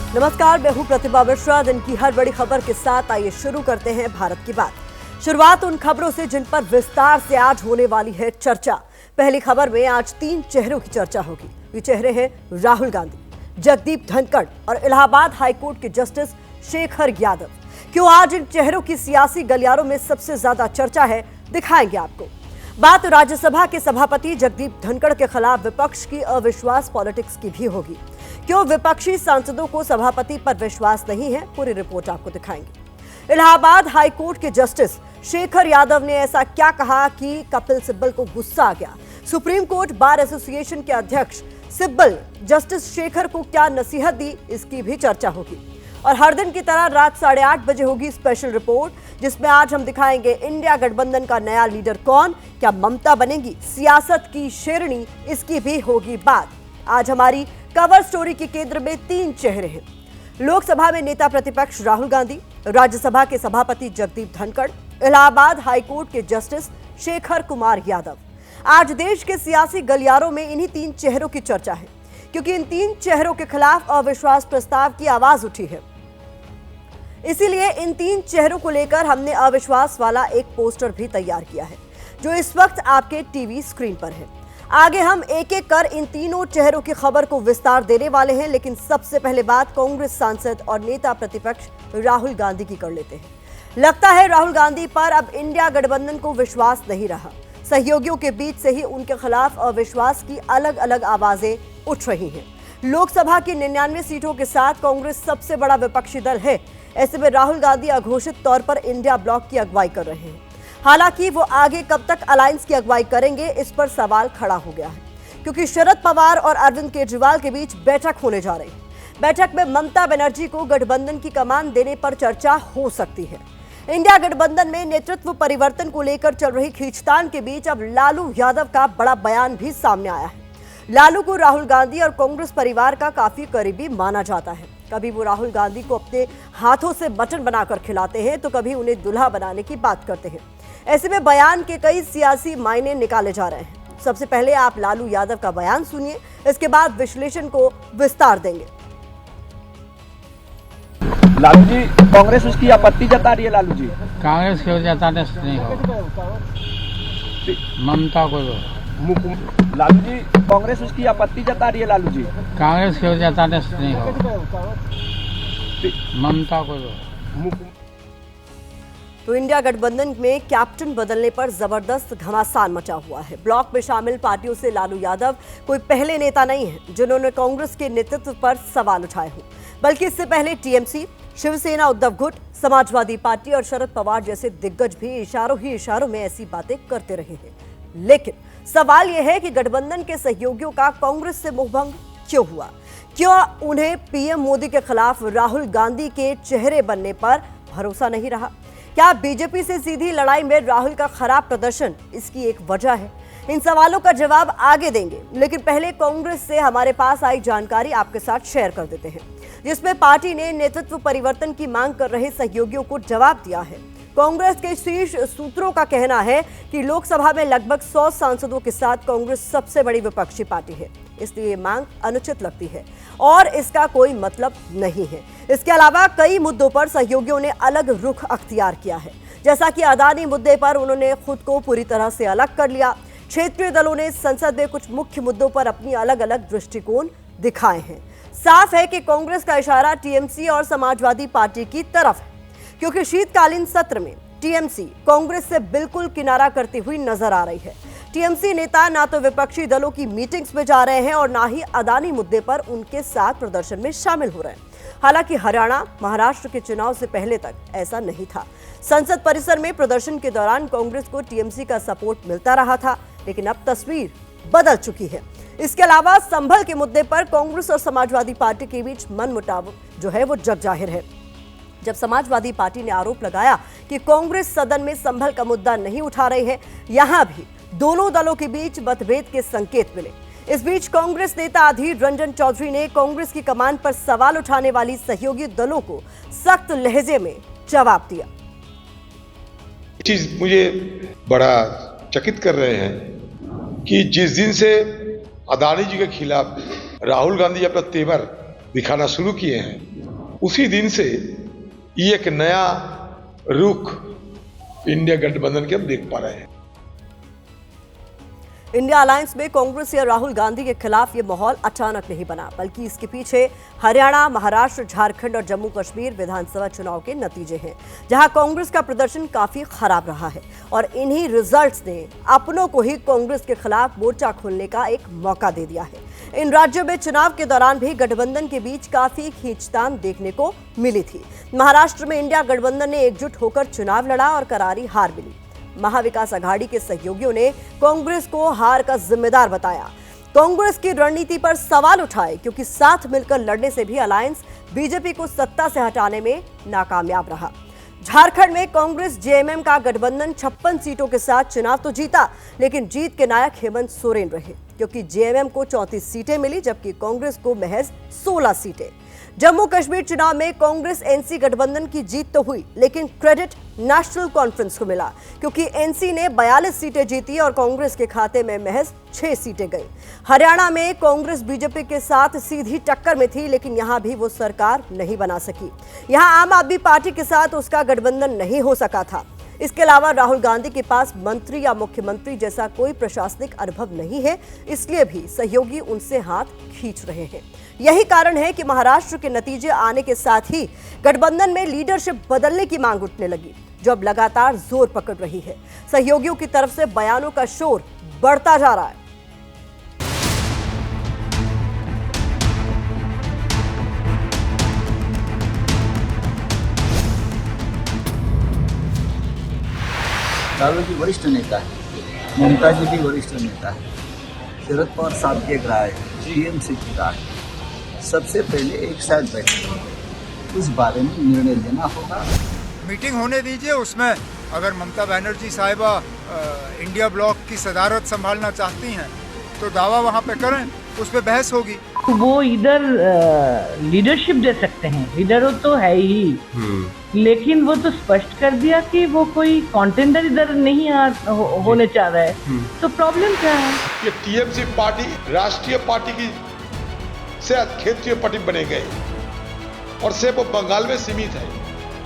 नमस्कार, मैं हूं प्रतिभा मिश्रा। दिन की हर बड़ी खबर के साथ आइए शुरू करते हैं भारत की बात। शुरुआत उन खबरों से जिन पर विस्तार से आज होने वाली है चर्चा। पहली खबर में आज 3 चेहरों की चर्चा होगी। ये चेहरे हैं राहुल गांधी, जगदीप धनखड़ और इलाहाबाद हाईकोर्ट के जस्टिस शेखर यादव। क्यों आज इन चेहरों की सियासी गलियारों में सबसे ज्यादा चर्चा है, दिखाएंगे आपको। बात राज्यसभा के सभापति जगदीप धनखड़ के खिलाफ विपक्ष की अविश्वास पॉलिटिक्स की भी होगी। क्यों विपक्षी सांसदों को सभापति पर विश्वास नहीं है, पूरी रिपोर्ट आपको दिखाएंगे। इलाहाबाद हाईकोर्ट के जस्टिस शेखर यादव ने ऐसा क्या कहा कि कपिल सिब्बल को गुस्सा आ गया। सुप्रीम कोर्ट बार एसोसिएशन के अध्यक्ष सिब्बल जस्टिस शेखर को क्या नसीहत दी, इसकी भी चर्चा होगी। और हर दिन की तरह रात 8:30 बजे होगी स्पेशल रिपोर्ट, जिसमें आज हम दिखाएंगे इंडिया गठबंधन का नया लीडर कौन, क्या ममता बनेगी सियासत की शेरनी, इसकी भी होगी बात। आज हमारी कवर स्टोरी के केंद्र में 3 चेहरे हैं। लोकसभा में नेता प्रतिपक्ष राहुल गांधी, राज्यसभा के सभापति जगदीप धनखड़, इलाहाबाद हाईकोर्ट के जस्टिस शेखर कुमार यादव। आज देश के सियासी गलियारों में इन्हीं 3 चेहरों की चर्चा है, क्योंकि इन 3 चेहरों के खिलाफ अविश्वास प्रस्ताव की आवाज उठी है। इसीलिए इन 3 चेहरों को लेकर हमने अविश्वास वाला एक पोस्टर भी तैयार किया है, जो इस वक्त आपके टीवी स्क्रीन पर है। आगे हम एक एक कर इन तीनों चेहरों की खबर को विस्तार देने वाले हैं, लेकिन सबसे पहले बात कांग्रेस सांसद और नेता प्रतिपक्ष राहुल गांधी की कर लेते हैं। लगता है राहुल गांधी पर अब इंडिया गठबंधन को विश्वास नहीं रहा। सहयोगियों के बीच से ही उनके खिलाफ अविश्वास की अलग अलग आवाजें उठ रही हैं। लोकसभा की 99 सीटों के साथ कांग्रेस सबसे बड़ा विपक्षी दल है। ऐसे में राहुल गांधी अघोषित तौर पर इंडिया ब्लॉक की अगुवाई कर रहे हैं। हालांकि वो आगे कब तक अलायंस की अगुवाई करेंगे, इस पर सवाल खड़ा हो गया है, क्योंकि शरद पवार और अरविंद केजरीवाल के बीच बैठक होने जा रही है। बैठक में ममता बनर्जी को गठबंधन की कमान देने पर चर्चा हो सकती है। इंडिया गठबंधन में नेतृत्व परिवर्तन को लेकर चल रही खींचतान के बीच अब लालू यादव का बड़ा बयान भी सामने आया है। लालू को राहुल गांधी और कांग्रेस परिवार का काफी करीबी माना जाता है। कभी वो राहुल गांधी को अपने हाथों से मटन बनाकर खिलाते हैं, तो कभी उन्हें दुल्हा बनाने की बात करते हैं। ऐसे में बयान के कई सियासी मायने निकाले जा रहे हैं। सबसे पहले आप लालू यादव का बयान सुनिए, इसके बाद विश्लेषण को विस्तार देंगे। लालू जी, कांग्रेस उसकी आपत्ति जता रही है। लालू जी, कांग्रेस क्यों जताने से नहीं हो, ममता को लालू जी, कांग्रेस उसकी आपत्ति जता रही है। लालू जी, कांग्रेस क्यों जताने से नहीं हो, ममता को तो इंडिया गठबंधन में कैप्टन बदलने पर जबरदस्त घमासान मचा हुआ है। ब्लॉक में शामिल पार्टियों से लालू यादव कोई पहले नेता नहीं है जिन्होंने कांग्रेस के नेतृत्व पर सवाल उठाए हों, बल्कि इससे पहले टीएमसी, शिवसेना, उद्धव गुट, समाजवादी पार्टी और शरद पवार जैसे दिग्गज भी इशारों में ऐसी बातें करते रहे हैं। लेकिन सवाल यह है कि गठबंधन के सहयोगियों का कांग्रेस से मोहभंग क्यों हुआ? क्यों उन्हें पीएम मोदी के खिलाफ राहुल गांधी के चेहरे बनने पर भरोसा नहीं रहा? क्या बीजेपी से सीधी लड़ाई में राहुल का खराब प्रदर्शन इसकी एक वजह है? इन सवालों का जवाब आगे देंगे, लेकिन पहले कांग्रेस से हमारे पास आई जानकारी आपके साथ शेयर कर देते हैं, जिसमें पार्टी ने नेतृत्व परिवर्तन की मांग कर रहे सहयोगियों को जवाब दिया है। कांग्रेस के शीर्ष सूत्रों का कहना है कि लोकसभा में लगभग 100 सांसदों के साथ कांग्रेस सबसे बड़ी विपक्षी पार्टी है, इसलिए ये मांग अनुचित लगती है और इसका कोई मतलब नहीं है। इसके अलावा कई मुद्दों पर सहयोगियों ने अलग रुख अख्तियार किया है, जैसा कि अदानी मुद्दे पर उन्होंने खुद को पूरी तरह से अलग कर लिया। क्षेत्रीय दलों ने संसद में कुछ मुख्य मुद्दों पर अपनी अलग अलग दृष्टिकोण दिखाए हैं। साफ है कि कांग्रेस का इशारा टीएमसी और समाजवादी पार्टी की तरफ है, क्योंकि शीतकालीन सत्र में टीएमसी कांग्रेस से बिल्कुल किनारा करती हुई नजर आ रही है। टीएमसी नेता ना तो विपक्षी दलों की मीटिंग्स में जा रहे हैं और ना ही अदानी मुद्दे पर उनके साथ प्रदर्शन में शामिल हो रहे हैं। हालांकि हरियाणा, महाराष्ट्र के चुनाव से पहले तक ऐसा नहीं था। संसद परिसर में प्रदर्शन के दौरान कांग्रेस को टीएमसी का सपोर्ट मिलता रहा था, लेकिन अब तस्वीर बदल चुकी है। इसके अलावा संभल के मुद्दे पर कांग्रेस और समाजवादी पार्टी के बीच मनमुटाव जो है वो जग जाहिर है। जब समाजवादी पार्टी ने आरोप लगाया कि कांग्रेस सदन में संभल का मुद्दा नहीं उठा रही है, यहां भी दोनों दलों के बीच मतभेद के संकेत मिले। इस बीच कांग्रेस नेता अधीर रंजन चौधरी ने कांग्रेस की कमान पर सवाल उठाने वाली सहयोगी दलों को सख्त लहजे में जवाब दिया। चीज मुझे बड़ा चकित कर रहे हैं कि जिस दिन से अदानी जी के खिलाफ राहुल गांधी अपना तेवर दिखाना शुरू किए हैं, उसी दिन से ये एक नया रुख इंडिया गठबंधन के हम देख पा रहे हैं। इंडिया अलायंस में कांग्रेस या राहुल गांधी के खिलाफ ये माहौल अचानक नहीं बना, बल्कि इसके पीछे हरियाणा, महाराष्ट्र, झारखंड और जम्मू कश्मीर विधानसभा चुनाव के नतीजे हैं, जहां कांग्रेस का प्रदर्शन काफी खराब रहा है और इन्हीं रिजल्ट्स ने अपनों को ही कांग्रेस के खिलाफ मोर्चा खोलने का एक मौका दे दिया है। इन राज्यों में चुनाव के दौरान भी गठबंधन के बीच काफी खींचतान देखने को मिली थी। महाराष्ट्र में इंडिया गठबंधन ने एकजुट होकर चुनाव लड़ा और करारी हार मिली। महाविकास अघाड़ी के सहयोगियों ने कांग्रेस को हार का जिम्मेदार बताया, कांग्रेस की रणनीति पर सवाल उठाए, क्योंकि साथ मिलकर लड़ने से भी अलायंस बीजेपी को सत्ता से हटाने में नाकामयाब रहा। झारखंड में कांग्रेस जेएमएम का गठबंधन 56 सीटों के साथ चुनाव तो जीता, लेकिन जीत के नायक हेमंत सोरेन रहे, क्योंकि जेएमएम को 34 सीटें मिली जबकि कांग्रेस को महज 16 सीटें। जम्मू कश्मीर चुनाव में कांग्रेस एनसी गठबंधन की जीत तो हुई, लेकिन क्रेडिट नेशनल कॉन्फ्रेंस को मिला, क्योंकि एनसी ने 42 सीटें जीती और कांग्रेस के खाते में महज 6 सीटें गई। हरियाणा में कांग्रेस बीजेपी के साथ सीधी टक्कर में थी, लेकिन यहां भी वो सरकार नहीं बना सकी। यहां आम आदमी पार्टी के साथ उसका गठबंधन नहीं हो सका था। इसके अलावा राहुल गांधी के पास मंत्री या मुख्यमंत्री जैसा कोई प्रशासनिक अनुभव नहीं है, इसलिए भी सहयोगी उनसे हाथ खींच रहे हैं। यही कारण है कि महाराष्ट्र के नतीजे आने के साथ ही गठबंधन में लीडरशिप बदलने की मांग उठने लगी, जो अब लगातार जोर पकड़ रही है। सहयोगियों की तरफ से बयानों का शोर बढ़ता जा रहा है। लालू जी वरिष्ठ नेता है, ममता जी भी वरिष्ठ नेता है, शरद पवार साहब की एक राय है, टीएमसी की राय है। सबसे पहले एक साथ बैठे उस बारे में निर्णय लेना होगा। मीटिंग होने दीजिए, उसमें अगर ममता बनर्जी साहिबा इंडिया ब्लॉक की सदारत संभालना चाहती हैं तो दावा वहाँ पे करें, उस पर बहस होगी। वो इधर लीडरशिप दे सकते हैं, लीडर तो है ही, लेकिन वो तो स्पष्ट कर दिया कि वो कोई कॉन्टेंडर इधर नहीं होने चाह रहा है, तो प्रॉब्लम क्या है? ये टीएमसी पार्टी राष्ट्रीय पार्टी की से क्षेत्रीय पार्टी बने गए और सिर्फ वो बंगाल में सीमित है।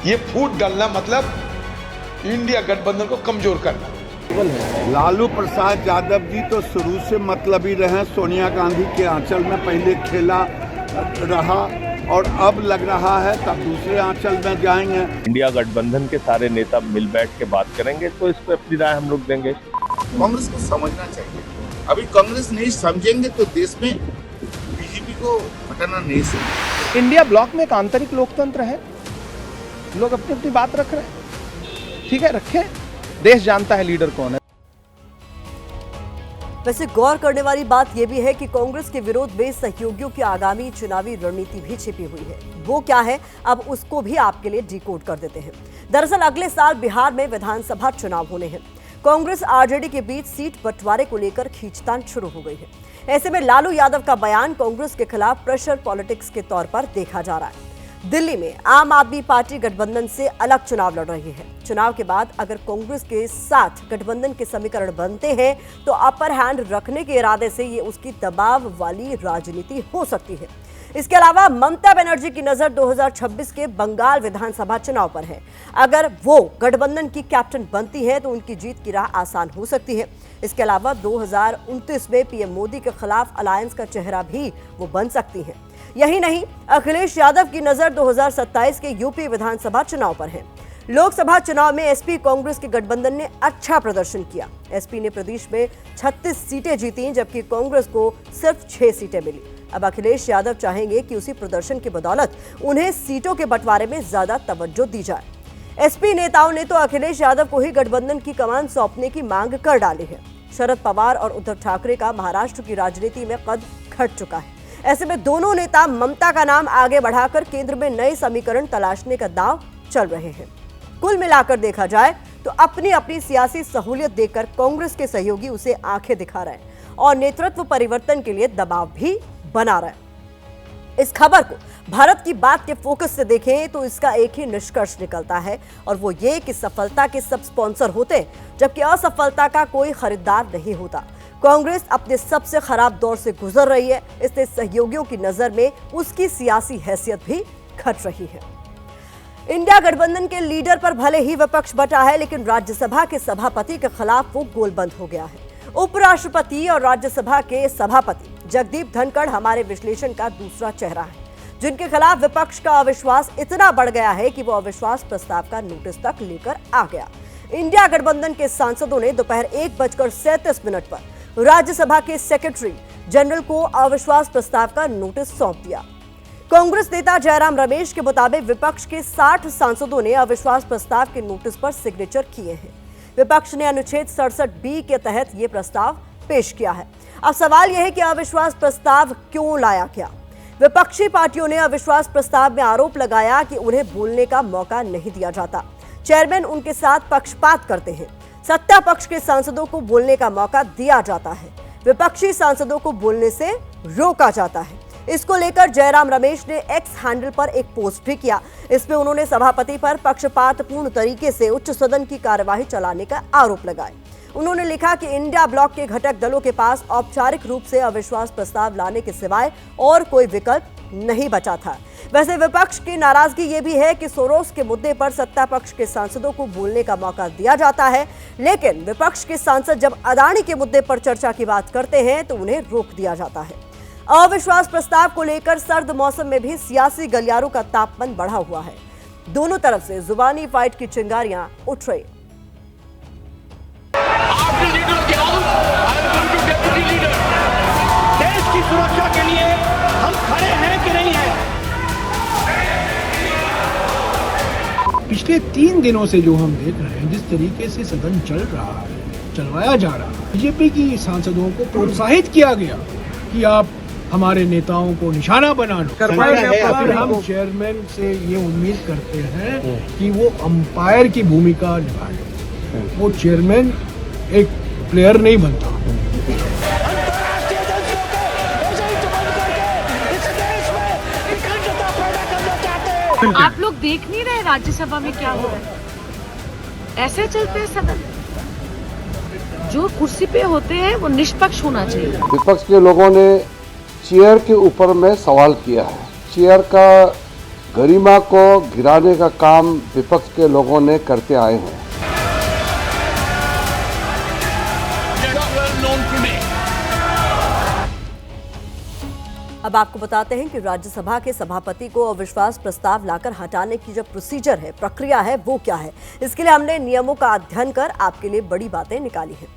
ये फूट डालना मतलब इंडिया गठबंधन को कमजोर करना। लालू प्रसाद यादव जी तो शुरू से मतलबी रहे, सोनिया गांधी के आंचल में पहले खेला रहा और अब लग रहा है तब दूसरे आंचल में जाएंगे। इंडिया गठबंधन के सारे नेता मिल बैठ के बात करेंगे तो इस पर अपनी राय हम लोग देंगे। कांग्रेस को समझना चाहिए, अभी कांग्रेस नहीं समझेंगे तो देश में बीजेपी को हटाना नहीं सकते। इंडिया ब्लॉक में एक आंतरिक लोकतंत्र है, लोग अपनी अपनी बात रख रहे हैं, ठीक है, रखें, देश जानता है लीडर कौन है। वैसे गौर करने वाली बात यह भी है कि कांग्रेस के विरोध में सहयोगियों की आगामी चुनावी रणनीति भी छिपी हुई है। वो क्या है, अब उसको भी आपके लिए डिकोड कर देते हैं। दरअसल अगले साल बिहार में विधानसभा चुनाव होने हैं। कांग्रेस आरजेडी के बीच सीट बंटवारे को लेकर खींचतान शुरू हो गई है। ऐसे में लालू यादव का बयान कांग्रेस के खिलाफ प्रेशर पॉलिटिक्स के तौर पर देखा जा रहा है। दिल्ली में आम आदमी पार्टी गठबंधन से अलग चुनाव लड़ रही है। चुनाव के बाद अगर कांग्रेस के साथ गठबंधन के समीकरण बनते हैं तो अपर हैंड रखने के इरादे से ये उसकी दबाव वाली राजनीति हो सकती है। इसके अलावा ममता बनर्जी की नजर 2026 के बंगाल विधानसभा चुनाव पर है। अगर वो गठबंधन की कैप्टन बनती है तो उनकी जीत की राह आसान हो सकती है। इसके अलावा 2029 में पीएम मोदी के खिलाफ अलायंस का चेहरा भी वो बन सकती है। यही नहीं, अखिलेश यादव की नजर 2027 के यूपी विधानसभा चुनाव पर है। लोकसभा चुनाव में एसपी कांग्रेस के गठबंधन ने अच्छा प्रदर्शन किया। एसपी ने प्रदेश में 36 सीटें जीती, जबकि कांग्रेस को सिर्फ 6 सीटें मिली। अब अखिलेश यादव चाहेंगे कि उसी प्रदर्शन की बदौलत उन्हें सीटों के बंटवारे में ज्यादा तवज्जो दी जाए। एसपी नेताओं ने तो अखिलेश यादव को ही गठबंधन की कमान सौंपने की मांग कर डाली है। शरद पवार और उद्धव ठाकरे का महाराष्ट्र की राजनीति में कद खट चुका है। ऐसे में दोनों नेता ममता का नाम आगे बढ़ाकर केंद्र में नए समीकरण तलाशने का दांव चल रहे हैं। कुल मिलाकर देखा जाए तो अपनी अपनी सियासी सहूलियत देखकर कांग्रेस के सहयोगी उसे आंखें दिखा रहे हैं और नेतृत्व परिवर्तन के लिए दबाव भी बना रहे हैं। इस खबर को भारत की बात के फोकस से देखें तो इसका एक ही निष्कर्ष निकलता है और वो ये कि सफलता के सब स्पॉन्सर होते हैं, जबकि असफलता का कोई खरीदार नहीं होता। कांग्रेस अपने सबसे खराब दौर से गुजर रही है, इसलिए सहयोगियों की नजर में उसकी सियासी हैसियत भी घट रही है। इंडिया गठबंधन के लीडर पर भले ही विपक्ष बटा है, लेकिन राज्यसभा के सभापति के खिलाफ वो गोलबंद हो गया है। उपराष्ट्रपति और राज्यसभा के सभापति जगदीप धनखड़ हमारे विश्लेषण का दूसरा चेहरा है, जिनके खिलाफ विपक्ष का अविश्वास इतना बढ़ गया है कि वो अविश्वास प्रस्ताव का नोटिस तक लेकर आ गया। इंडिया गठबंधन के सांसदों ने दोपहर 1:37 पर राज्यसभा के सेक्रेटरी जनरल को अविश्वास प्रस्ताव का नोटिस सौंप दिया। कांग्रेस नेता जयराम रमेश के मुताबिक विपक्ष के 60 सांसदों ने अविश्वास प्रस्ताव के नोटिस पर सिग्नेचर किए हैं। विपक्ष ने अनुच्छेद 67B के तहत ये प्रस्ताव पेश किया है। अब सवाल यह है कि अविश्वास प्रस्ताव क्यों लाया गया। विपक्षी पार्टियों ने अविश्वास प्रस्ताव में आरोप लगाया कि उन्हें बोलने का मौका नहीं दिया जाता। चेयरमैन उनके साथ पक्षपात करते हैं। सत्ता पक्ष के सांसदों को बोलने का मौका दिया जाता है, विपक्षी सांसदों को बोलने से रोका जाता है। इसको लेकर जयराम रमेश ने एक्स हैंडल पर एक पोस्ट भी किया। इसमें उन्होंने सभापति पर पक्षपातपूर्ण तरीके से उच्च सदन की कार्यवाही चलाने का आरोप लगाए। उन्होंने लिखा कि इंडिया ब्लॉक के घटक दलों के पास औपचारिक रूप से अविश्वास प्रस्ताव लाने के सिवाय और कोई विकल्प नहीं बचा था। वैसे विपक्ष की नाराजगी ये भी है कि सोरोस के मुद्दे पर सत्ता पक्ष के सांसदों को बोलने का मौका दिया जाता है, लेकिन विपक्ष के सांसद जब अदानी के मुद्दे पर चर्चा की बात करते हैं तो उन्हें रोक दिया जाता है। अविश्वास प्रस्ताव को लेकर सर्द मौसम में भी सियासी गलियारों का तापमान बढ़ा हुआ है। दोनों तरफ से जुबानी फाइट की चिंगारियां उठ रही। देश की सुरक्षा के लिए हम खड़े हैं कि नहीं हैं? पिछले 3 दिनों से जो हम देख रहे हैं, जिस तरीके से सदन चल रहा है, चलवाया जा रहा है, बीजेपी की सांसदों को प्रोत्साहित किया गया कि आप हमारे नेताओं को निशाना बना लो। पर हम चेयरमैन से ये उम्मीद करते हैं कि वो अंपायर की भूमिका निभाए। वो चेयरमैन एक प्लेयर नहीं बनता। आप लोग देख नहीं रहे राज्यसभा में क्या हो रहा है? ऐसे चलते हैं सदन। जो कुर्सी पे होते हैं वो निष्पक्ष होना चाहिए। विपक्ष के लोगों ने चेयर के ऊपर में सवाल किया है। चेयर का गरिमा को गिराने का काम विपक्ष के लोगों ने करते आए हैं। अब आपको बताते हैं कि राज्यसभा के सभापति को अविश्वास प्रस्ताव लाकर हटाने की जो प्रोसीजर है, प्रक्रिया है, वो क्या है। इसके लिए हमने नियमों का अध्ययन कर आपके लिए बड़ी बातें निकाली हैं।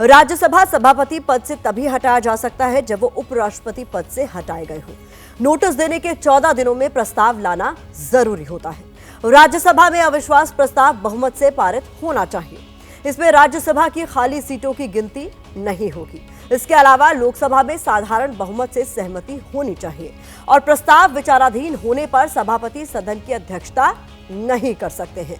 राज्यसभा सभापति पद से तभी हटाया जा सकता है जब वो उपराष्ट्रपति पद से हटाए गए हों। नोटिस देने के 14 दिनों में प्रस्ताव लाना जरूरी होता है। राज्यसभा में अविश्वास प्रस्ताव बहुमत से पारित होना चाहिए। इसमें राज्यसभा की खाली सीटों की गिनती नहीं होगी। इसके अलावा लोकसभा में साधारण बहुमत से सहमति होनी चाहिए और प्रस्ताव विचाराधीन होने पर सभापति सदन की अध्यक्षता नहीं कर सकते हैं।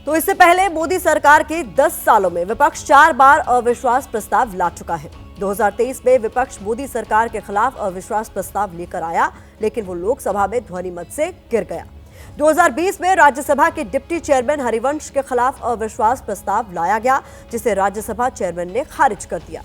तो इससे पहले मोदी सरकार के 10 सालों में विपक्ष 4 बार अविश्वास प्रस्ताव ला चुका है। 2023 में विपक्ष मोदी सरकार के खिलाफ अविश्वास प्रस्ताव लेकर आया, लेकिन वो लोकसभा में ध्वनि मत से गिर गया। 2020 में राज्यसभा के डिप्टी चेयरमैन हरिवंश के खिलाफ अविश्वास प्रस्ताव लाया गया, जिसे राज्यसभा चेयरमैन ने खारिज कर दिया।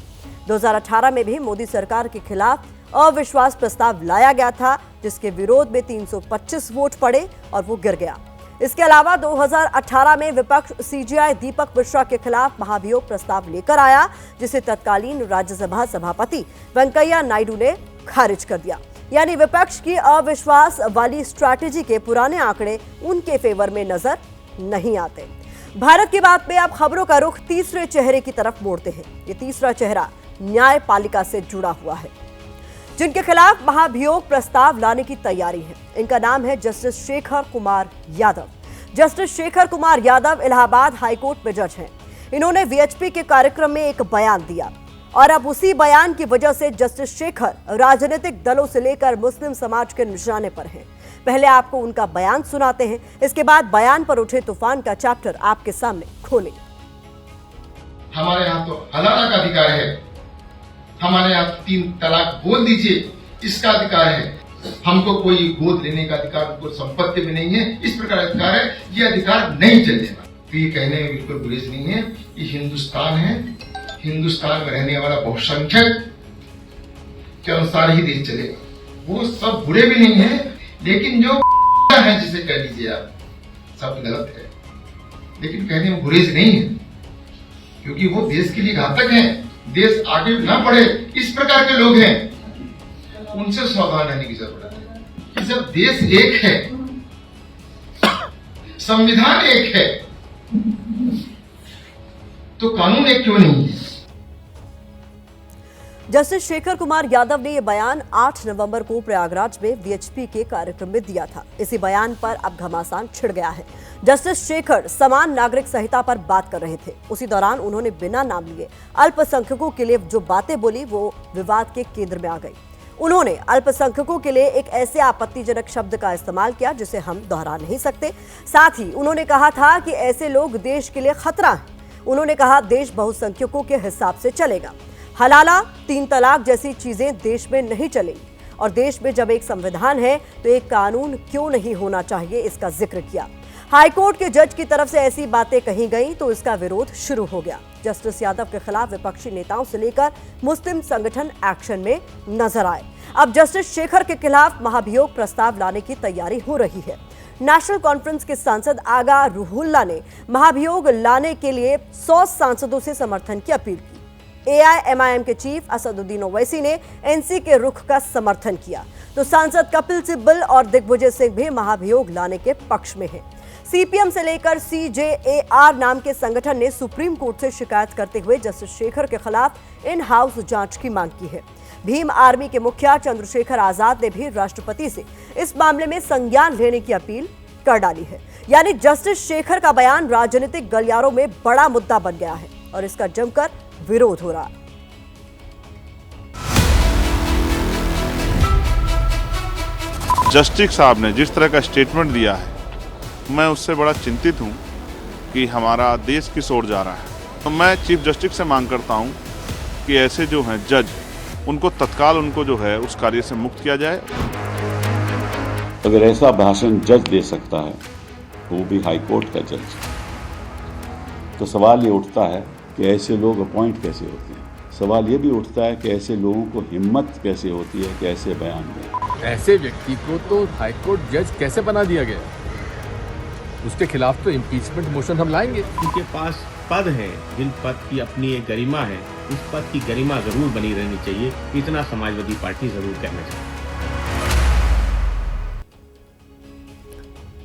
2018 में भी मोदी सरकार के खिलाफ अविश्वास प्रस्ताव लाया गया था, जिसके विरोध में 325 वोट पड़े और वो गिर गया। इसके अलावा 2018 में विपक्ष सीजेआई दीपक मिश्रा के खिलाफ महाभियोग प्रस्ताव लेकर आया, जिसे तत्कालीन राज्यसभा सभापति वेंकैया नायडू ने खारिज कर दिया। यानी विपक्ष की अविश्वास वाली स्ट्रैटेजी के पुराने आंकड़े उनके फेवर में नजर नहीं आते। भारत की बात में अब खबरों का रुख तीसरे चेहरे की तरफ मोड़ते हैं। ये तीसरा चेहरा न्यायपालिका से जुड़ा हुआ है, जिनके खिलाफ महाभियोग प्रस्ताव लाने की तैयारी है। इनका नाम है justice Shekhar Kumar Yadav. Justice Shekhar Kumar Yadav Allahabad high court में जज हैं। इन्होंने वीएचपी के कार्यक्रम में एक बयान दिया और अब उसी बयान की वजह से जस्टिस शेखर राजनीतिक दलों से लेकर मुस्लिम समाज के निशाने पर हैं। पहले आपको उनका बयान सुनाते हैं, इसके बाद बयान पर उठे तूफान का चैप्टर आपके सामने खोलेंगे। हमारे यहाँ तो हलाला का अधिकार है, हमारे यहाँ 3 तलाक बोल दीजिए, इसका अधिकार है। हमको कोई गोद लेने का अधिकार, उनको संपत्ति में नहीं है, इस प्रकार अधिकार है। ये अधिकार नहीं चलेगा। तो ये कहने में बिल्कुल गुरेज नहीं है कि हिंदुस्तान है, हिंदुस्तान में रहने वाला बहुसंख्यक के अनुसार ही देश चलेगा। वो सब बुरे भी नहीं है, लेकिन जो है जिसे कह लीजिए आप, शब्द गलत है, लेकिन कहने में गुरेज नहीं है, क्योंकि वो देश के लिए घातक हैं। देश आगे ना बढ़े इस प्रकार के लोग हैं, उनसे सावधान रहने की जरूरत है कि जब देश एक है, संविधान एक है, तो कानून एक क्यों नहीं है? जस्टिस शेखर कुमार यादव ने यह बयान 8 नवंबर को प्रयागराज में वीएचपी के कार्यक्रम में दिया था। इसी बयान पर अब घमासान छिड़ गया है। जस्टिस शेखर समान नागरिक संहिता पर बात कर रहे थे। उसी दौरान उन्होंने बिना नाम लिए अल्पसंख्यकों के लिए जो बातें बोली वो विवाद के केंद्र में आ गई। उन्होंने अल्पसंख्यकों के लिए एक ऐसे आपत्तिजनक शब्द का इस्तेमाल किया जिसे हम दोहरा नहीं सकते। साथ ही उन्होंने कहा था कि ऐसे लोग देश के लिए खतरा हैं। उन्होंने कहा देश बहुसंख्यकों के हिसाब से चलेगा। हलाला, 3 तलाक जैसी चीजें देश में नहीं चलेंगी और देश में जब एक संविधान है तो एक कानून क्यों नहीं होना चाहिए, इसका जिक्र किया। हाईकोर्ट के जज की तरफ से ऐसी बातें कही गई तो इसका विरोध शुरू हो गया। जस्टिस यादव के खिलाफ विपक्षी नेताओं से लेकर मुस्लिम संगठन एक्शन में नजर आए। अब जस्टिस शेखर के खिलाफ महाभियोग प्रस्ताव लाने की तैयारी हो रही है। नेशनल कॉन्फ्रेंस के सांसद आगा रूहुल्ला ने महाभियोग लाने के लिए 100 सांसदों से समर्थन की अपील की। AIMIM के चीफ असदुद्दीन ओवैसी ने एनसी के रुख का समर्थन किया तो सांसद कपिल सिब्बल और दिग्विजय सिंह भी महाभियोग लाने के पक्ष में हैं। सीपीएम से लेकर CJAR नाम के संगठन ने सुप्रीम कोर्ट से शिकायत करते हुए जस्टिस शेखर के खिलाफ इन हाउस जांच की मांग की है। भीम आर्मी के मुखिया चंद्रशेखर आजाद ने भी राष्ट्रपति से इस मामले में संज्ञान लेने की अपील कर डाली है। यानी जस्टिस शेखर का बयान राजनीतिक गलियारों में बड़ा मुद्दा बन गया है और इसका जमकर विरोध हो रहा है। जस्टिस साहब ने जिस तरह का स्टेटमेंट दिया है, मैं उससे बड़ा चिंतित हूं कि हमारा देश किस ओर जा रहा है। तो मैं चीफ जस्टिस से मांग करता हूं कि ऐसे जो हैं जज, उनको तत्काल उनको जो है उस कार्य से मुक्त किया जाए। अगर ऐसा भाषण जज दे सकता है, वो भी हाई कोर्ट का जज, तो सवाल ये उठता है कि ऐसे लोग अपॉइंट कैसे होते हैं। सवाल ये भी उठता है कि ऐसे लोगों को हिम्मत कैसे होती है कि ऐसे बयान दें। ऐसे व्यक्ति को तो हाईकोर्ट जज कैसे बना दिया गया? उसके खिलाफ तो इम्पीचमेंट मोशन हम लाएंगे। उनके पास पद है, जिन पद की अपनी एक गरिमा है, उस पद की गरिमा जरूर बनी रहनी चाहिए। इतना समाजवादी पार्टी जरूर कहना चाहिए।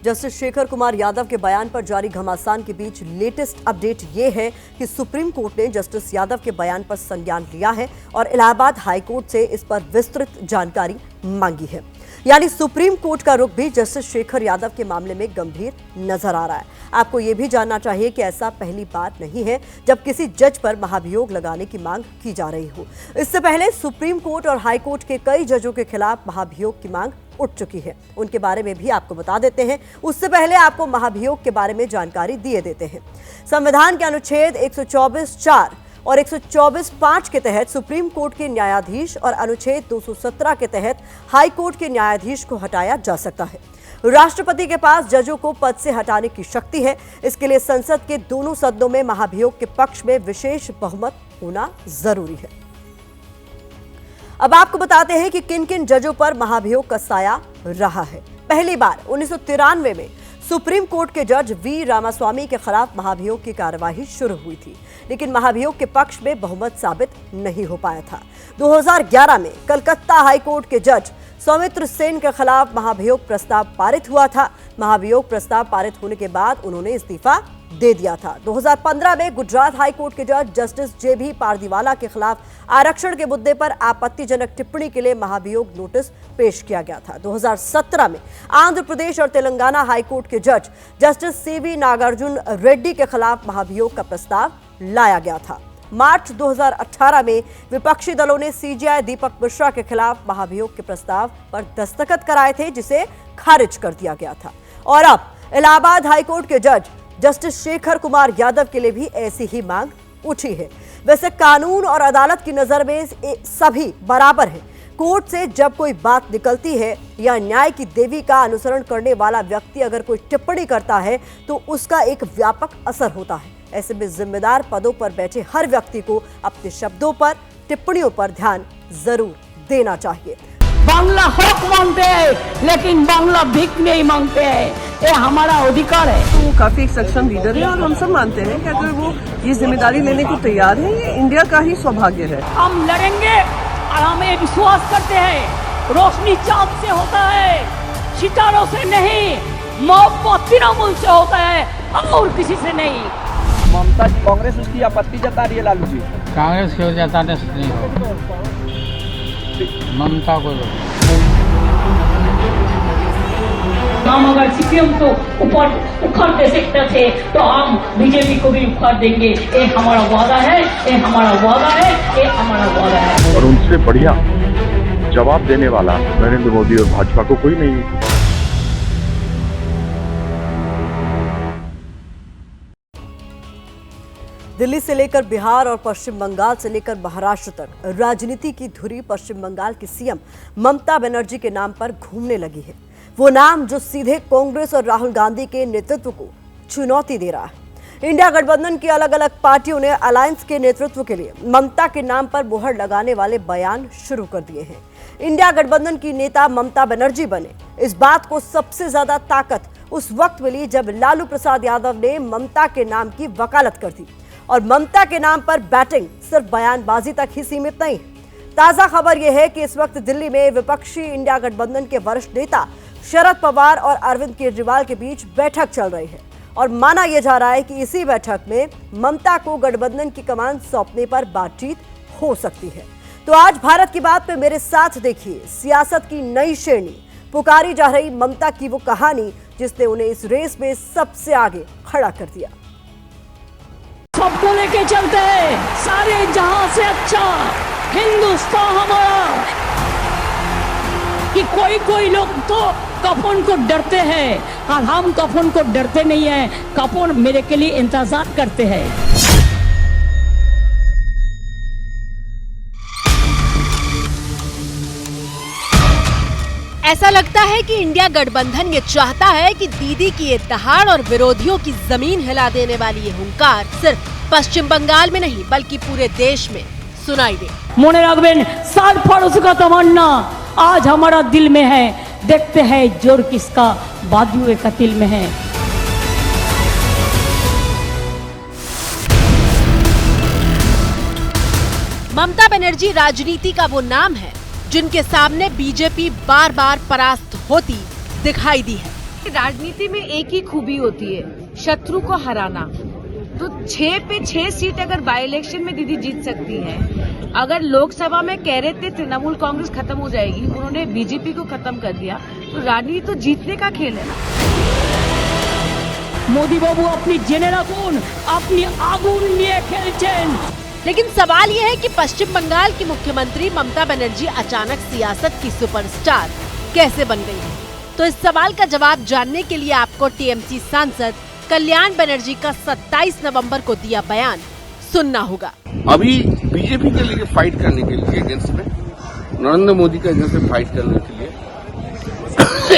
जस्टिस शेखर कुमार यादव के बयान पर जारी घमासान के बीच लेटेस्ट अपडेट ये है कि सुप्रीम कोर्ट ने जस्टिस यादव के बयान पर संज्ञान लिया है और इलाहाबाद हाई कोर्ट से इस पर विस्तृत जानकारी मांगी है। यानी सुप्रीम कोर्ट का रुख भी जस्टिस शेखर यादव के मामले में गंभीर नजर आ रहा है। आपको ये भी जानना चाहिए कि ऐसा पहली बार नहीं है जब किसी जज पर महाभियोग लगाने की मांग की जा रही हो। इससे पहले सुप्रीम कोर्ट और हाई कोर्ट के कई जजों के खिलाफ महाभियोग की मांग उठ चुकी है। उनके बारे में भी आपको बता देते हैं। उससे पहले आपको महाभियोग के बारे में जानकारी दिए देते हैं। संविधान के अनुच्छेद 124(4) और 124(5) के तहत सुप्रीम कोर्ट के न्यायाधीश और अनुच्छेद 217 के तहत हाई कोर्ट के न्यायाधीश को हटाया जा सकता है। राष्ट्रपति के पास जजों को पद से हटाने की शक्ति है। इसके लिए संसद के दोनों सदनों में महाभियोग के पक्ष में विशेष बहुमत होना जरूरी है। अब आपको बताते हैं कि किन किन जजों पर महाभियोग का साया रहा है। पहली बार 1993 में सुप्रीम कोर्ट के जज वी रामास्वामी के खिलाफ महाभियोग की कार्यवाही शुरू हुई थी, लेकिन महाभियोग के पक्ष में बहुमत साबित नहीं हो पाया था। 2011 में कलकत्ता हाई कोर्ट के जज सौमित्र सेन के खिलाफ महाभियोग प्रस्ताव पारित हुआ था। महाभियोग प्रस्ताव पारित होने के बाद उन्होंने इस्तीफा दे दिया था। 2015 में गुजरात हाई कोर्ट के जज जस्टिस JB पारदीवाला के खिलाफ आरक्षण के मुद्दे पर आपत्तिजनक टिप्पणी के लिए महाभियोग नोटिस पेश किया गया था। 2017 में आंध्र प्रदेश और तेलंगाना हाई कोर्ट के जज जस्टिस CV नागार्जुन रेड्डी के खिलाफ महाभियोग का प्रस्ताव लाया गया था। मार्च 2018 में विपक्षी दलों ने CJI दीपक मिश्रा के खिलाफ महाभियोग के प्रस्ताव पर दस्तखत कराए थे, जिसे खारिज कर दिया गया था। और अब इलाहाबाद हाईकोर्ट के जज जस्टिस शेखर कुमार यादव के लिए भी ऐसी ही मांग उठी है। वैसे कानून और अदालत की नजर में सभी बराबर हैं। कोर्ट से जब कोई बात निकलती है या न्याय की देवी का अनुसरण करने वाला व्यक्ति अगर कोई टिप्पणी करता है तो उसका एक व्यापक असर होता है। ऐसे में जिम्मेदार पदों पर बैठे हर व्यक्ति को अपने शब्दों पर, टिप्पणियों पर ध्यान जरूर देना चाहिए। बांग्ला हक मांगते हैं, लेकिन बांग्ला भीख नहीं मांगते हैं। ये हमारा अधिकार है। वो काफी एक सक्षम लीडर है और हम सब मानते हैं कि अगर वो ये जिम्मेदारी लेने को तैयार है, ये इंडिया का ही सौभाग्य है। हम लड़ेंगे और हमें विश्वास करते हैं रोशनी चांद से होता है, सितारों से नहीं, मोहब्बत तृणमूल से होता है और किसी से नहीं। ममता कांग्रेस उसकी आपत्ति जता रही है लालू जी। कांग्रेस की वजह जताने से नहीं होगा, ममता को हम अगर सीपीएम को ऊपर उखाड़ दे सकते थे तो हम बीजेपी को भी उखाड़ देंगे। ये हमारा वादा है, ये हमारा वादा है, ये हमारा वादा है। और उनसे बढ़िया जवाब देने वाला नरेंद्र मोदी और भाजपा को कोई नहीं है। दिल्ली से लेकर बिहार और पश्चिम बंगाल से लेकर महाराष्ट्र तक राजनीति की धुरी पश्चिम बंगाल की सीएम ममता बनर्जी के नाम पर घूमने लगी है। वो नाम जो सीधे कांग्रेस और राहुल गांधी के नेतृत्व को चुनौती दे रहा है। इंडिया गठबंधन की अलग अलग पार्टियों ने अलायंस के नेतृत्व के लिए ममता के नाम पर मुहर लगाने वाले बयान शुरू कर दिए हैं। इंडिया गठबंधन की नेता ममता बनर्जी बने, इस बात को सबसे ज्यादा ताकत उस वक्त मिली जब लालू प्रसाद यादव ने ममता के नाम की वकालत कर दी। और ममता के नाम पर बैटिंग सिर्फ बयानबाजी तक ही सीमित नहीं। ताजा खबर यह है कि इस वक्त दिल्ली में विपक्षी इंडिया गठबंधन के वरिष्ठ नेता शरद पवार और अरविंद केजरीवाल के बीच बैठक चल रही है और माना यह जा रहा है कि इसी बैठक में ममता को गठबंधन की कमान सौंपने पर बातचीत हो सकती है। तो आज भारत की बात में मेरे साथ देखिए सियासत की नई श्रेणी, पुकारी जा रही ममता की वो कहानी जिसने उन्हें इस रेस में सबसे आगे खड़ा कर दिया। सबको लेके चलते हैं, सारे जहां से अच्छा हिंदुस्तान हमारा। कि कोई लोग तो कफन को डरते हैं और हम कफन को डरते नहीं हैं। कफन मेरे के लिए इंतजार करते हैं। ऐसा लगता है कि इंडिया गठबंधन ये चाहता है कि दीदी की ये दहाड़ और विरोधियों की जमीन हिला देने वाली ये हुंकार सिर्फ पश्चिम बंगाल में नहीं बल्कि पूरे देश में सुनाई दे। मोने रखबेन 60 फरोश का तमन्ना आज हमारा दिल में है। देखते हैं जोर किसका बाजुए का दिल में है। ममता बनर्जी राजनीति का वो नाम है जिनके सामने बीजेपी बार बार परास्त होती दिखाई दी है। राजनीति में एक ही खूबी होती है, शत्रु को हराना। तो 6 पे 6 सीट अगर बाई इलेक्शन में दीदी जीत सकती है। अगर लोकसभा में कह रहे थे तृणमूल कांग्रेस खत्म हो जाएगी, उन्होंने बीजेपी को खत्म कर दिया। तो राजनीति तो जीतने का खेल है ना। मोदी बाबू अपनी जेने राखुन, अपनी आगुन लिए खेलছেন। लेकिन सवाल यह है कि पश्चिम बंगाल की मुख्यमंत्री ममता बनर्जी अचानक सियासत की सुपरस्टार कैसे बन गई है? तो इस सवाल का जवाब जानने के लिए आपको टीएमसी सांसद कल्याण बनर्जी का 27 नवंबर को दिया बयान सुनना होगा। अभी बीजेपी के लिए फाइट करने के लिए अगेंस्ट में, नरेंद्र मोदी के अगेंस्ट में फाइट करने के लिए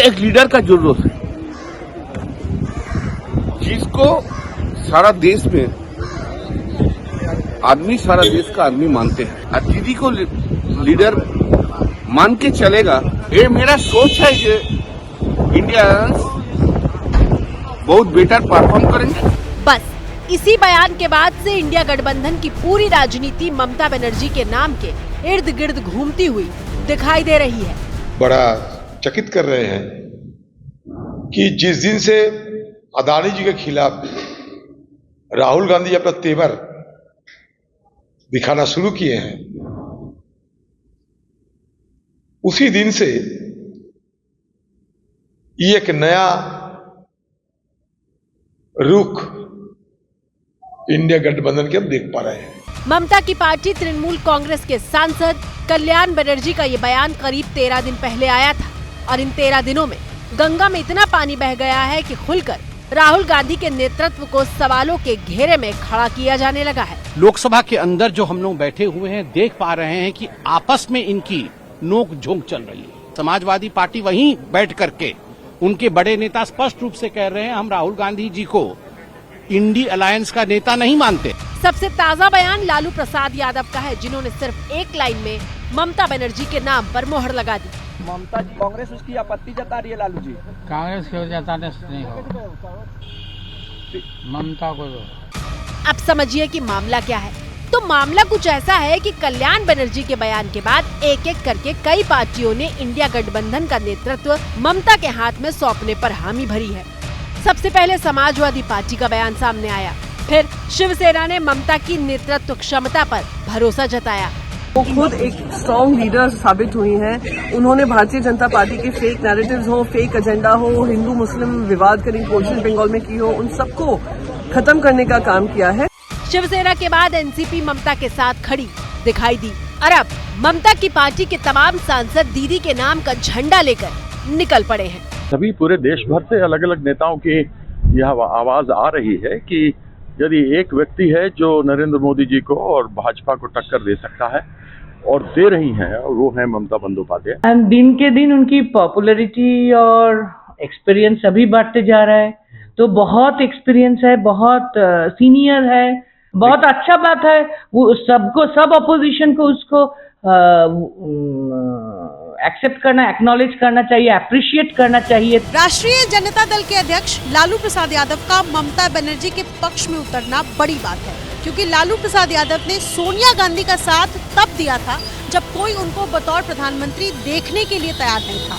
एक लीडर का जरूरत है, जिसको सारा देश में आदमी, सारा देश का आदमी मानते हैं। और दीदी को लीडर मान के चलेगा, ये मेरा सोच है कि इंडिया बहुत बेटर परफॉर्म करेंगे। बस इसी बयान के बाद से इंडिया गठबंधन की पूरी राजनीति ममता बनर्जी के नाम के इर्द गिर्द घूमती हुई दिखाई दे रही है। बड़ा चकित कर रहे हैं कि जिस दिन से अदानी जी के खिलाफ राहुल गांधी अपना तेवर दिखाना शुरू किए हैं, उसी दिन से ये एक नया रुख इंडिया गठबंधन के हम देख पा रहे हैं। ममता की पार्टी तृणमूल कांग्रेस के सांसद कल्याण बनर्जी का ये बयान करीब 13 दिन पहले आया था और इन 13 दिनों में गंगा में इतना पानी बह गया है कि खुलकर राहुल गांधी के नेतृत्व को सवालों के घेरे में खड़ा किया जाने लगा है। लोकसभा के अंदर जो हम लोग बैठे हुए हैं, देख पा रहे हैं कि आपस में इनकी नोक झोंक चल रही है। समाजवादी पार्टी वहीं बैठ करके उनके बड़े नेता स्पष्ट रूप से कह रहे हैं, हम राहुल गांधी जी को इंडी अलायंस का नेता नहीं मानते। सबसे ताजा बयान लालू प्रसाद यादव का है, जिन्होंने सिर्फ एक लाइन में ममता बनर्जी के नाम पर मोहर लगा दी। ममता कांग्रेस उसकी आपत्ति जता रही है लालू जी। कांग्रेस की जताने से नहीं होगा, ममता को दो। अब समझिए कि मामला क्या है। तो मामला कुछ ऐसा है कि कल्याण बनर्जी के बयान के बाद एक एक करके कई पार्टियों ने इंडिया गठबंधन का नेतृत्व ममता के हाथ में सौंपने पर हामी भरी है। सबसे पहले समाजवादी पार्टी का बयान सामने आया, फिर शिवसेना ने ममता की नेतृत्व क्षमता पर भरोसा जताया। वो खुद एक स्ट्रॉन्ग लीडर साबित हुई हैं। उन्होंने भारतीय जनता पार्टी के फेक नैरेटिव्स हो, फेक एजेंडा हो, हिंदू मुस्लिम विवाद करी कोशिश बंगाल में की हो, उन सबको खत्म करने का काम किया है। शिवसेना के बाद एनसीपी ममता के साथ खड़ी दिखाई दी और अब ममता की पार्टी के तमाम सांसद दीदी के नाम का झंडा लेकर निकल पड़े हैं। सभी पूरे देश भर से अलग अलग नेताओं की यह आवाज आ रही है कि यदि एक व्यक्ति है जो नरेंद्र मोदी जी को और भाजपा को टक्कर दे सकता है और दे रही हैं, और वो है ममता बंदोपाध्याय। दिन के दिन उनकी पॉपुलैरिटी और एक्सपीरियंस अभी बढ़ते जा रहा है। तो बहुत एक्सपीरियंस है, बहुत सीनियर है, बहुत अच्छा बात है। वो सबको, सब अपोजिशन को उसको एक्सेप्ट करना, एक्नॉलेज करना चाहिए, अप्रिशिएट करना चाहिए। राष्ट्रीय जनता दल के अध्यक्ष लालू प्रसाद यादव का ममता बनर्जी के पक्ष में उतरना बड़ी बात है, क्योंकि लालू प्रसाद यादव ने सोनिया गांधी का साथ तब दिया था जब कोई उनको बतौर प्रधानमंत्री देखने के लिए तैयार नहीं था।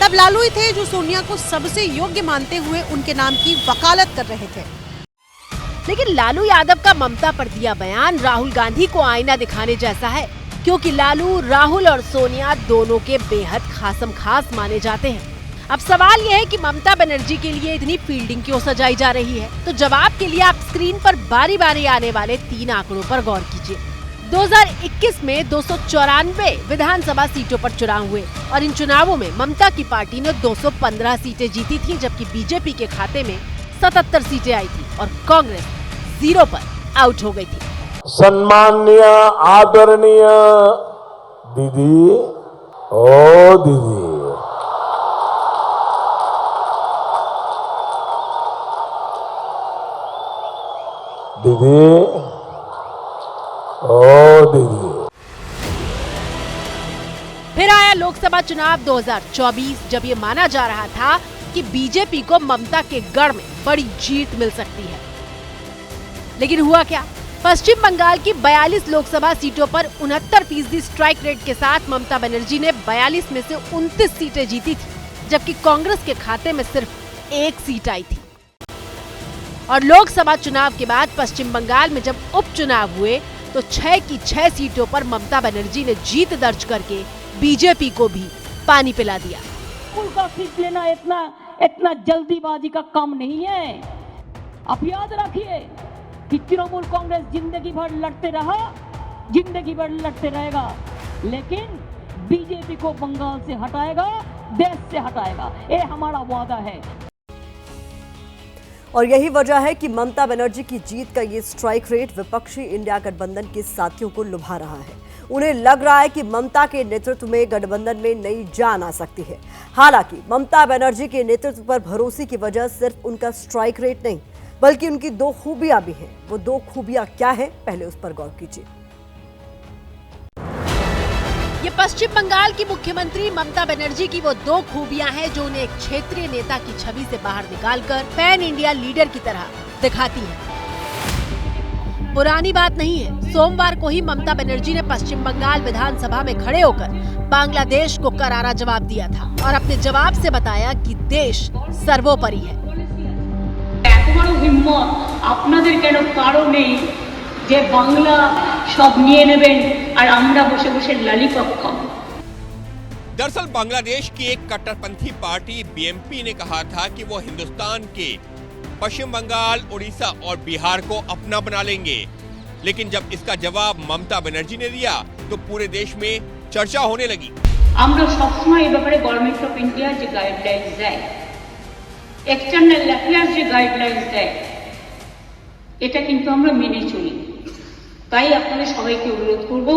तब लालू ही थे जो सोनिया को सबसे योग्य मानते हुए उनके नाम की वकालत कर रहे थे। लेकिन लालू यादव का ममता पर दिया बयान राहुल गांधी को आईना दिखाने जैसा है, क्योंकि लालू, राहुल और सोनिया दोनों के बेहद खासम खास माने जाते हैं। अब सवाल यह है कि ममता बनर्जी के लिए इतनी फील्डिंग क्यों सजाई जा रही है? तो जवाब के लिए आप स्क्रीन पर बारी बारी आने वाले 3 आंकड़ों पर गौर कीजिए। 2021 में 294 विधानसभा सीटों पर चुनाव हुए और इन चुनावों में ममता की पार्टी ने 215 सीटें जीती थी, जबकि बीजेपी के खाते में 77 सीटें आई थी और कांग्रेस 0 पर आउट हो गई थी। सम्माननीय आदरणीय दीदी, ओ दीदी, दीदी, ओ दीदी। फिर आया लोकसभा चुनाव 2024, जब ये माना जा रहा था कि बीजेपी को ममता के गढ़ में बड़ी जीत मिल सकती है। लेकिन हुआ क्या? पश्चिम बंगाल की 42 लोकसभा सीटों पर 69% स्ट्राइक रेट के साथ ममता बनर्जी ने 42 में से 29 सीटें जीती थी, जबकि कांग्रेस के खाते में सिर्फ 1 सीट आई थी। और लोकसभा चुनाव के बाद पश्चिम बंगाल में जब उपचुनाव हुए तो 6 की 6 सीटों पर ममता बनर्जी ने जीत दर्ज करके बीजेपी को भी पानी पिला दिया। उनका सीट लेना इतना जल्दीबाजी का काम नहीं है। आप याद रखिए कि तृणमूल कांग्रेस जिंदगी भर लड़ते रहा, जिंदगी भर लड़ते रहेगा, लेकिन बीजेपी को बंगाल से हटाएगा, देश से हटाएगा, ये हमारा वादा है। और यही वजह है कि ममता बनर्जी की जीत का ये स्ट्राइक रेट विपक्षी इंडिया गठबंधन के साथियों को लुभा रहा है। उन्हें लग रहा है कि ममता के नेतृत्व में गठबंधन में नई जान आ सकती है। हालांकि ममता बनर्जी के नेतृत्व पर भरोसे की वजह सिर्फ उनका स्ट्राइक रेट नहीं, बल्कि उनकी 2 खूबियां भी हैं। वो 2 खूबियां क्या है, पहले उस पर गौर कीजिए। ये पश्चिम बंगाल की मुख्यमंत्री ममता बनर्जी की वो 2 खूबियां हैं जो उन्हें एक क्षेत्रीय नेता की छवि से बाहर निकालकर पैन इंडिया लीडर की तरह दिखाती हैं। पुरानी बात नहीं है, सोमवार को ही ममता बनर्जी ने पश्चिम बंगाल विधानसभा में खड़े होकर बांग्लादेश को करारा जवाब दिया था और अपने जवाब से बताया कि देश सर्वोपरि है। हिम्मत आपनादेर केन कारो नेই যে বাংলা সব নিয়ে নেবেন আর আমরা বসে বসে ললিপপ খাবো। दरअसल बांग्लादेश की एक कट्टरपंथी पार्टी बीएमपी ने कहा था कि वो हिंदुस्तान के पश्चिम बंगाल, उड़ीसा और बिहार को अपना बना लेंगे, लेकिन जब इसका जवाब ममता बनर्जी ने दिया तो पूरे देश में चर्चा होने लगी। আমরা সবসময় এই ব্যাপারে গভর্নমেন্ট অফ ইন্ডিয়া যে গাইডলাইন্স দেয়, এক্সটার্নাল অ্যাফেয়ার্স যে গাইডলাইন্স দেয়, এটা কিন্তু আমরা মেনে চলি। তাই আপনাদের সবাইকে অনুরোধ করব।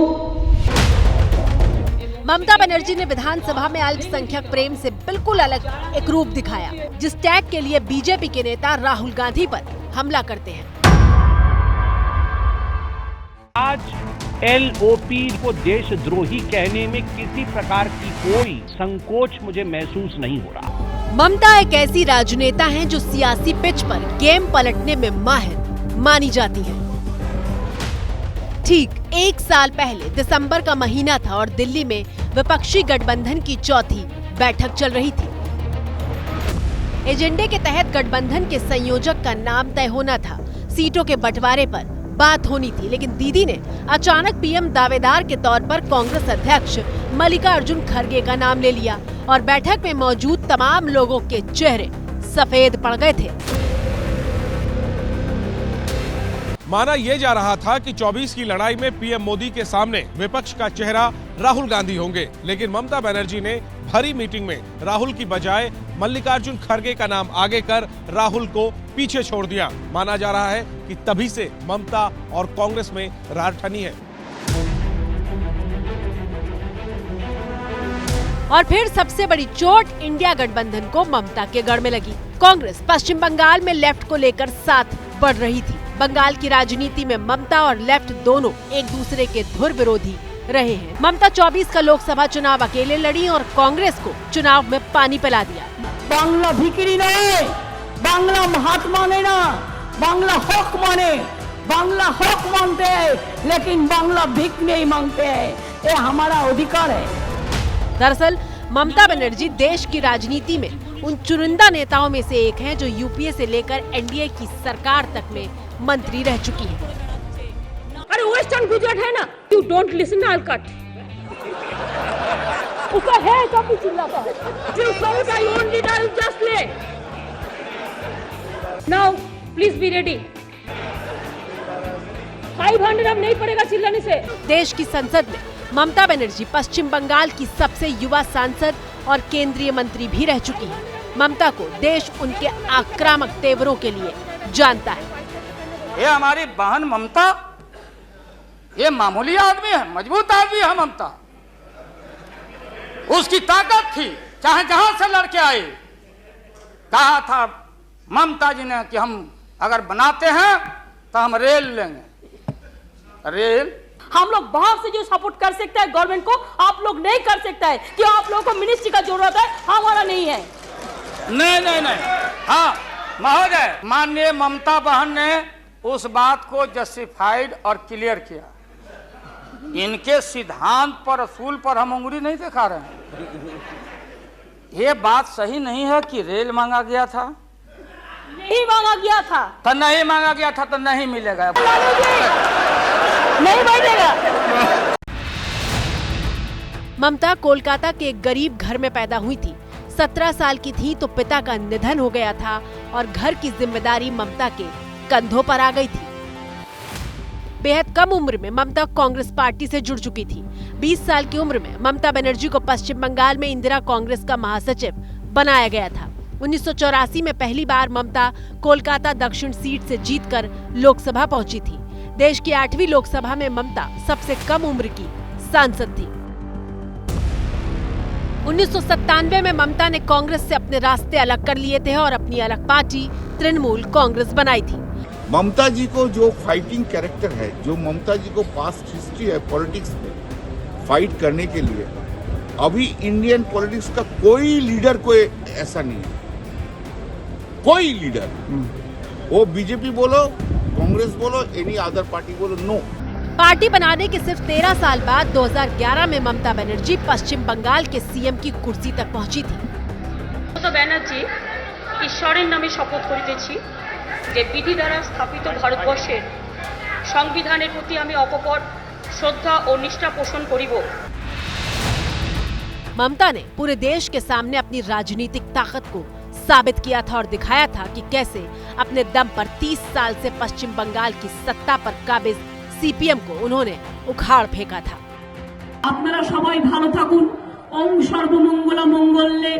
ममता बनर्जी ने विधानसभा में अल्पसंख्यक प्रेम से बिल्कुल अलग एक रूप दिखाया, जिस टैग के लिए बीजेपी के नेता राहुल गांधी पर हमला करते हैं। आज LOP को देशद्रोही कहने में किसी प्रकार की कोई संकोच मुझे महसूस नहीं हो रहा। ममता एक ऐसी राजनेता हैं जो सियासी पिच पर गेम पलटने में माहिर मानी जाती हैं। ठीक 1 साल पहले दिसंबर का महीना था और दिल्ली में विपक्षी गठबंधन की चौथी बैठक चल रही थी। एजेंडे के तहत गठबंधन के संयोजक का नाम तय होना था, सीटों के बंटवारे पर बात होनी थी, लेकिन दीदी ने अचानक पीएम दावेदार के तौर पर कांग्रेस अध्यक्ष मल्लिकार्जुन खड़गे का नाम ले लिया और बैठक में मौजूद तमाम लोगों के चेहरे सफेद पड़ गए थे। माना यह जा रहा था कि 24 की लड़ाई में पीएम मोदी के सामने विपक्ष का चेहरा राहुल गांधी होंगे, लेकिन ममता बनर्जी ने भरी मीटिंग में राहुल की बजाय मल्लिकार्जुन खड़गे का नाम आगे कर राहुल को पीछे छोड़ दिया। माना जा रहा है कि तभी से ममता और कांग्रेस में रार ठनी है। और फिर सबसे बड़ी चोट इंडिया गठबंधन को ममता के गढ़ में लगी। कांग्रेस पश्चिम बंगाल में लेफ्ट को लेकर साथ बढ़ रही थी। बंगाल की राजनीति में ममता और लेफ्ट दोनों एक दूसरे के धुर विरोधी रहे हैं। ममता 24 का लोकसभा चुनाव अकेले लड़ी और कांग्रेस को चुनाव में पानी पिला दिया। बांग्ला भिखारी नहीं, बांग्ला महात्मा नहीं ना, बांग्ला हक माने, बांग्ला हक मानते हैं, लेकिन बांग्ला भीख नहीं मांगते हैं, ये हमारा अधिकार है। दरअसल ममता बनर्जी देश की राजनीति में उन चुनिंदा नेताओं में से एक हैं जो यूपीए से लेकर एनडीए की सरकार तक में मंत्री रह चुकी है। अरे वेस्टर्न गुजरात है ना, you don't listen I cut. उसका है काफी चिल्लाता है। यू साउंड आई ओनली डाल जस्ट ले। Now please be ready. 500 अब नहीं पड़ेगा चिल्लाने से। देश की संसद में ममता बनर्जी पश्चिम बंगाल की सबसे युवा सांसद और केंद्रीय मंत्री भी रह चुकी है। ममता को देश उनके आक्रामक तेवरों के लिए जानता है। ये हमारी बहन ममता, ये मामूली आदमी है, मजबूत आदमी है ममता। उसकी ताकत थी, चाहे जहां से लड़के आए। कहा था ममता जी ने कि हम अगर बनाते हैं तो हम रेल लेंगे। रेल हम लोग बाहर से जो सपोर्ट कर सकता है गवर्नमेंट को, आप लोग नहीं कर सकता है कि आप लोगों को मिनिस्ट्री का जरूरत है, हमारा नहीं है। नहीं। हाँ महोदय, माननीय ममता बहन ने उस बात को जस्टिफाइड और क्लियर किया। इनके सिद्धांत पर, असूल पर हम उंगली नहीं दिखा रहे हैं। ये बात सही नहीं है कि रेल मांगा गया था। नहीं मांगा गया था तो नहीं मांगा गया था तो नहीं मिलेगा, नहीं मिलेगा। ममता कोलकाता के एक गरीब घर में पैदा हुई थी। 17 साल की थी तो पिता का निधन हो गया था और घर की जिम्मेदारी ममता के कंधों पर आ गई थी। बेहद कम उम्र में ममता कांग्रेस पार्टी से जुड़ चुकी थी। 20 साल की उम्र में ममता बनर्जी को पश्चिम बंगाल में इंदिरा कांग्रेस का महासचिव बनाया गया था। 1984 में पहली बार ममता कोलकाता दक्षिण सीट से जीतकर लोकसभा पहुंची थी। देश की 8वीं लोकसभा में ममता सबसे कम उम्र की सांसद थी। 1997 में ममता ने कांग्रेस से अपने रास्ते अलग कर लिए थे और अपनी अलग पार्टी तृणमूल कांग्रेस बनाई थी। ममता जी को जो फाइटिंग कैरेक्टर है, जो ममता जी को पास्ट हिस्ट्री है पॉलिटिक्स में फाइट करने के लिए, अभी इंडियन पॉलिटिक्स का कोई लीडर कोई ऐसा नहीं है। कोई लीडर, वो बीजेपी बोलो, कांग्रेस बोलो, एनी अदर पार्टी बोलो, नो। पार्टी बनाने के सिर्फ 13 साल बाद 2011 में ममता बनर्जी पश्चिम बंगाल के सीएम की कुर्सी तक पहुंची थी। ममता बनर्जी ईश्वरेर नामे शपथ करितेछि যে বিধি দ্বারা স্থাপিত ভারতবর্ষের সংবিধানের প্রতি আমি অকপট শ্রদ্ধা ও নিষ্ঠা পোষণ করিব। ममता ने पूरे देश के सामने अपनी राजनीतिक ताकत को साबित किया था और दिखाया था कि कैसे अपने दम पर 30 साल से पश्चिम बंगाल की सत्ता पर काबिज सीपीएम को उन्होंने उखाड़ फेंका था। আপনারা সবাই ভালো থাকুন। ওম সর্বমঙ্গলা মঙ্গলে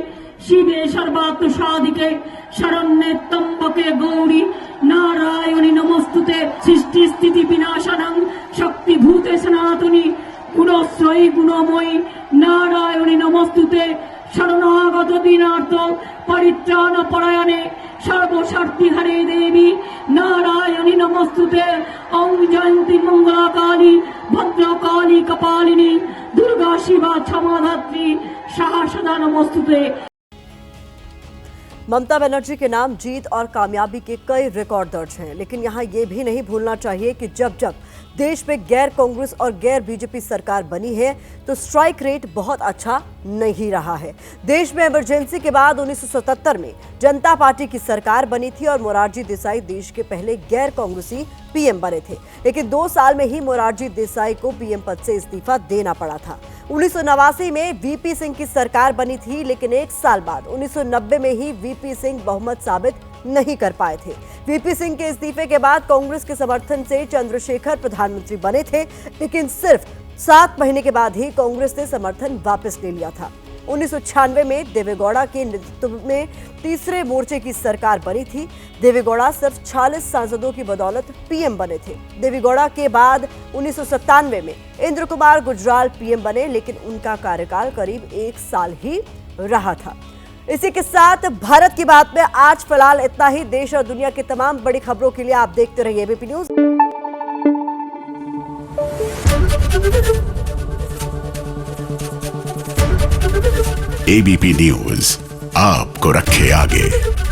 শিবে সর্বাত্ম সাধিকে শরণ্যে ত্র্যম্বকে গৌরী নারায়ণী নমস্তুতে। সৃষ্টি স্থিতি বিনাশনং শক্তিভূতে সনাতনী গুণশ্রয়ী গুণময়ী নারায়ণী নমস্তুতে। शरणागत दीनार्थ परित्राण परायणे सर्वशक्ति हरे देवी नारायणी नमस्तुते ओम जयंती मंगला काली भद्रकाली कपालिनी दुर्गा शिवा क्षमाधात्री सहस्रदा नमस्तुते। ममता बनर्जी के नाम जीत और कामयाबी के कई रिकॉर्ड दर्ज हैं, लेकिन यहाँ ये भी नहीं भूलना चाहिए कि जब जब देश में गैर कांग्रेस और गैर बीजेपी सरकार बनी है तो स्ट्राइक रेट बहुत अच्छा नहीं रहा है। देश में इमरजेंसी के बाद 1977 में जनता पार्टी की सरकार बनी थी और मोरारजी देसाई देश के पहले गैर कांग्रेसी पीएम बने थे, लेकिन 2 साल में ही मोरारजी देसाई को पीएम पद से इस्तीफा देना पड़ा था। 1989 में वीपी सिंह की सरकार बनी थी, लेकिन 1 साल बाद 1990 में ही वीपी सिंह बहुमत साबित नहीं कर पाए थे। वीपी सिंह के इस्तीफे के बाद कांग्रेस के समर्थन से चंद्रशेखर प्रधानमंत्री बने थे, लेकिन सिर्फ 7 महीने के बाद ही कांग्रेस ने समर्थन वापस ले लिया था। 1996 में देवेगौड़ा के नेतृत्व में तीसरे मोर्चे की सरकार बनी थी। देवेगौड़ा सिर्फ 46 सांसदों की बदौलत पीएम बने थे। देवेगौड़ा के बाद 1997 में इंद्र कुमार गुजराल पीएम बने, लेकिन उनका कार्यकाल करीब 1 साल ही रहा था। इसी के साथ भारत की बात में आज फिलहाल इतना ही। देश और दुनिया की तमाम बड़ी खबरों के लिए आप देखते रहिए एबीपी न्यूज। एबीपी न्यूज आपको रखे आगे।